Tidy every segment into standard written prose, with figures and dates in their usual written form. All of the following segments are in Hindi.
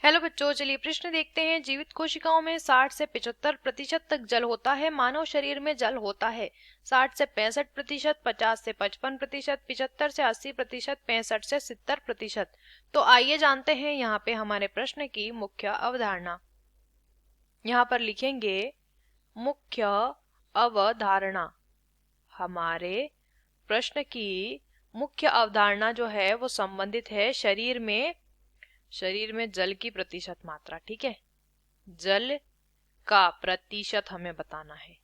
हेलो बच्चों, चलिए प्रश्न देखते हैं। जीवित कोशिकाओं में 60 से 75% तक जल होता है। मानव शरीर में जल होता है 60 से 65%, 50 से 55%, 75 से 80%, 65 से 70%। तो आइए जानते हैं यहाँ पे हमारे प्रश्न की मुख्य अवधारणा। यहाँ पर लिखेंगे मुख्य अवधारणा। हमारे प्रश्न की मुख्य अवधारणा जो है वो संबंधित है शरीर में जल की प्रतिशत मात्रा। ठीक है, जल का प्रतिशत हमें बताना है।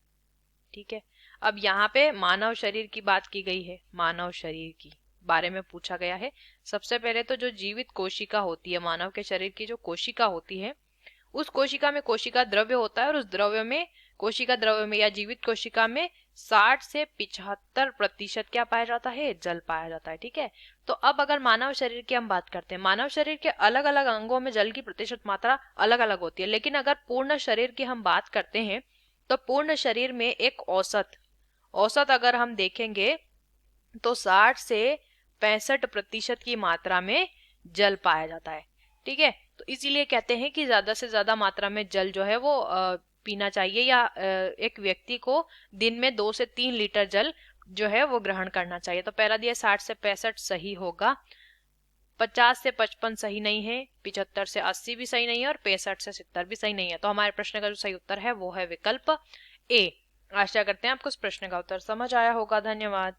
ठीक है, अब यहाँ पे मानव शरीर की बात की गई है, मानव शरीर की बारे में पूछा गया है। सबसे पहले तो जो जीवित कोशिका होती है, मानव के शरीर की जो कोशिका होती है, उस कोशिका में कोशिका द्रव्य होता है और उस द्रव्य में, कोशिका द्रव्य में या जीवित कोशिका में 60 से 75% क्या पाया जाता है? जल पाया जाता है। ठीक है, तो अब अगर मानव शरीर की हम बात करते हैं, मानव शरीर के अलग अलग अंगों में जल की प्रतिशत मात्रा अलग अलग होती है, लेकिन अगर पूर्ण शरीर की हम बात करते हैं तो पूर्ण शरीर में एक औसत औसत अगर हम देखेंगे तो 60 से 65% की मात्रा में जल पाया जाता है। ठीक है, तो इसीलिए कहते हैं कि ज्यादा से ज्यादा मात्रा में जल जो है वो पीना चाहिए, या एक व्यक्ति को दिन में 2 से 3 लीटर जल जो है वो ग्रहण करना चाहिए। तो पहला दिया 60 से 65 सही होगा, 50 से 55 सही नहीं है, 75 से 80 भी सही नहीं है और 65 से 70 भी सही नहीं है। तो हमारे प्रश्न का जो सही उत्तर है वो है विकल्प ए। आशा करते हैं आपको इस प्रश्न का उत्तर समझ आया होगा। धन्यवाद।